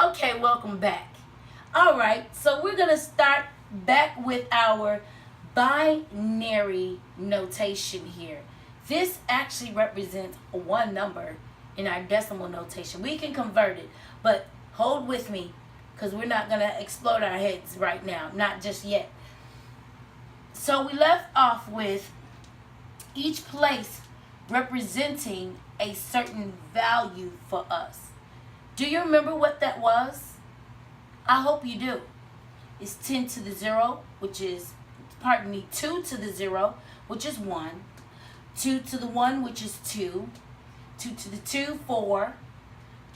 Okay, welcome back. All right, so we're going to start back with our binary notation here. This actually represents one number in our decimal notation. We can convert it, but hold with me because we're not going to explode our heads right now, not just yet. So we left off with each place representing a certain value for us. Do you remember what that was? I hope you do. It's 10 to the 0, which is, 2 to the 0, which is 1. 2 to the 1, which is 2. 2 to the 2, 4.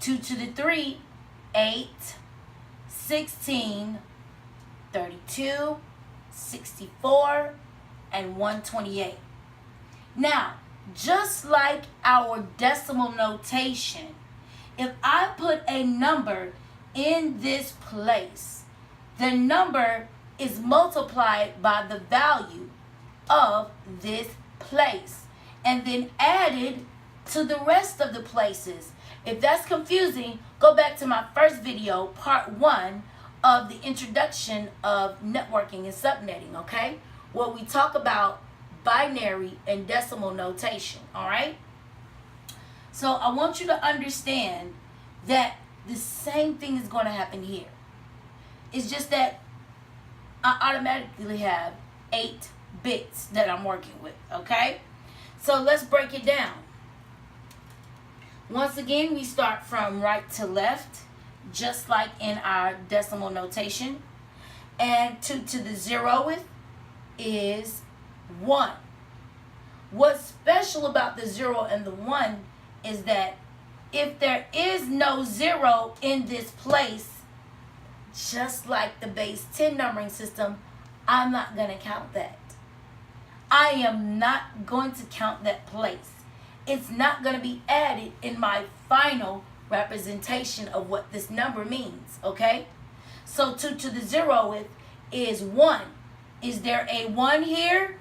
2 to the 3, 8. 16, 32, 64, and 128. Now, just like our decimal notation, if I put a number in this place, the number is multiplied by the value of this place and then added to the rest of the places. If that's confusing, go back to my first video, part 1 of the introduction of networking and subnetting, okay? Where we talk about binary and decimal notation, all right? So I want you to understand that the same thing is going to happen here. It's just that I automatically have 8 bits that I'm working with, okay? So let's break it down. Once again, we start from right to left, just like in our decimal notation. And 2 to the 0th is 1. What's special about the 0 and the 1 is that if there is no 0 in this place, just like the base 10 numbering system, I'm not going to count that. I am not going to count that place. It's not going to be added in my final representation of what this number means, okay? So 2 to the 0th is 1. Is there a 1 here?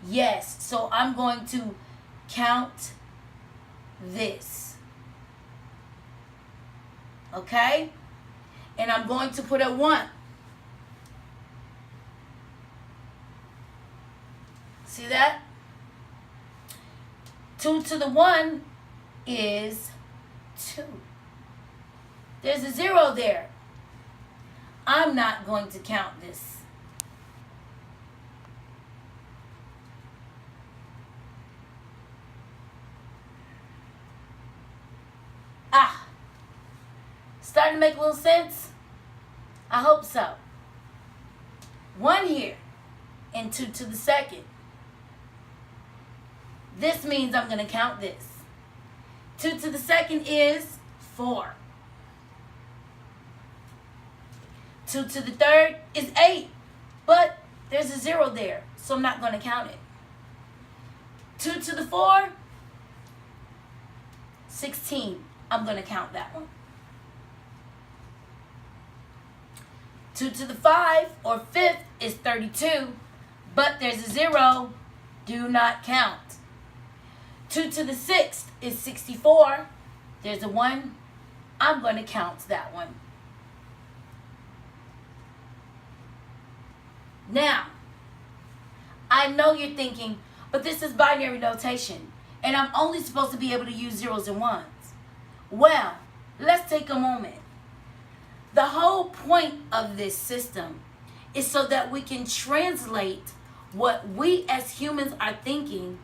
Yes. So I'm going to count this, okay? And I'm going to put a 1. See that? 2 to the 1 is 2. There's a 0 there. I'm not going to count this. Starting to make a little sense? I hope so. 1 here and 2 to the 2nd. This means I'm going to count this. 2 to the 2nd is 4. 2 to the 3rd is 8. But there's a 0 there, so I'm not going to count it. 2 to the 4, 16. I'm going to count that one. 2 to the 5 or 5th is 32, but there's a 0. Do not count. 2 to the 6th is 64. There's a 1. I'm going to count that one. Now, I know you're thinking, but this is binary notation, and I'm only supposed to be able to use zeros and ones. Well, let's take a moment. The whole point of this system is so that we can translate what we as humans are thinking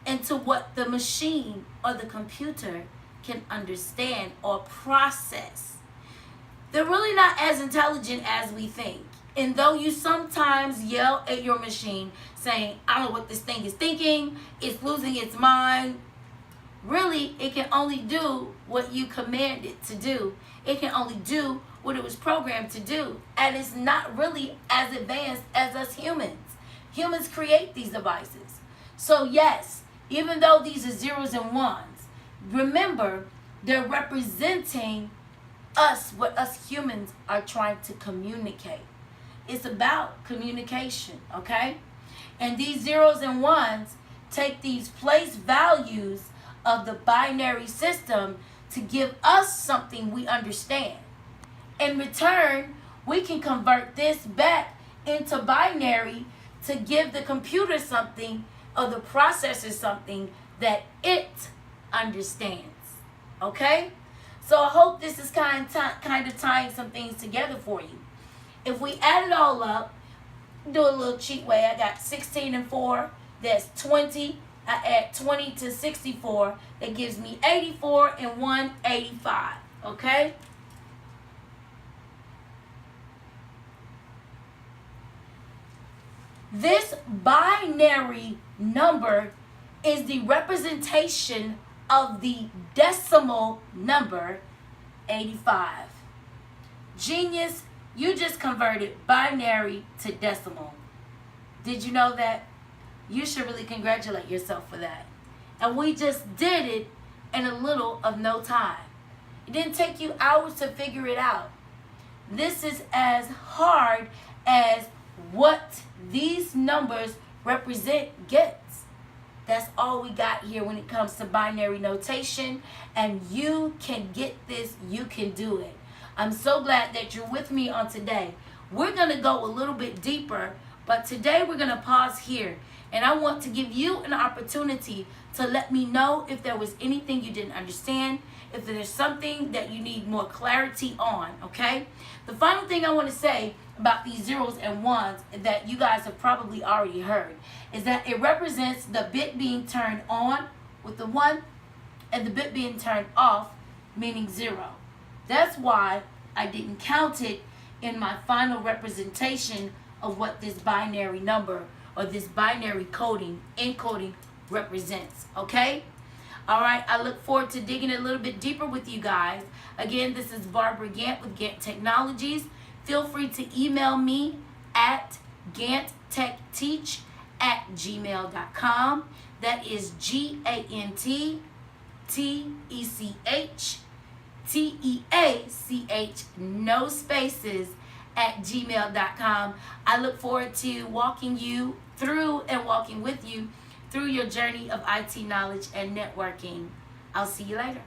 into what the machine or the computer can understand or process. They're really not as intelligent as we think. And though you sometimes yell at your machine saying, I don't know what this thing is thinking, it's losing its mind, really, it can only do what you command it to do. It can only do what it was programmed to do. And it's not really as advanced as us humans. Humans create these devices. So yes, even though these are zeros and ones, remember, they're representing us, what us humans are trying to communicate. It's about communication, okay? And these zeros and ones take these place values of the binary system to give us something we understand. In return, we can convert this back into binary to give the computer something, or the processor something that it understands. Okay? So I hope this is kind of tying some things together for you. If we add it all up, do a little cheat way. I got 16 and 4. That's 20. I add 20 to 64. That gives me 84 and 1, 85. Okay? This binary number is the representation of the decimal number 85. Genius, you just converted binary to decimal. Did you know that? You should really congratulate yourself for that. And we just did it in a little of no time. It didn't take you hours to figure it out. This is as hard as what these numbers represent gets. That's all we got here when it comes to binary notation. And you can get this. You can do it. I'm so glad that you're with me on today. We're going to go a little bit deeper, but today we're going to pause here. And I want to give you an opportunity to let me know if there was anything you didn't understand, if there's something that you need more clarity on, okay? The final thing I want to say about these zeros and ones that you guys have probably already heard is that it represents the bit being turned on with the 1 and the bit being turned off, meaning 0. That's why I didn't count it in my final representation of what this binary number or this binary encoding represents, okay? All right, I look forward to digging a little bit deeper with you guys. Again, this is Barbara Gant with Gant Technologies. Feel free to email me at ganttechteach@gmail.com. That is GANTTECHTEACH, no spaces, @gmail.com. I look forward to walking you through and walking with you through your journey of IT knowledge and networking. I'll see you later.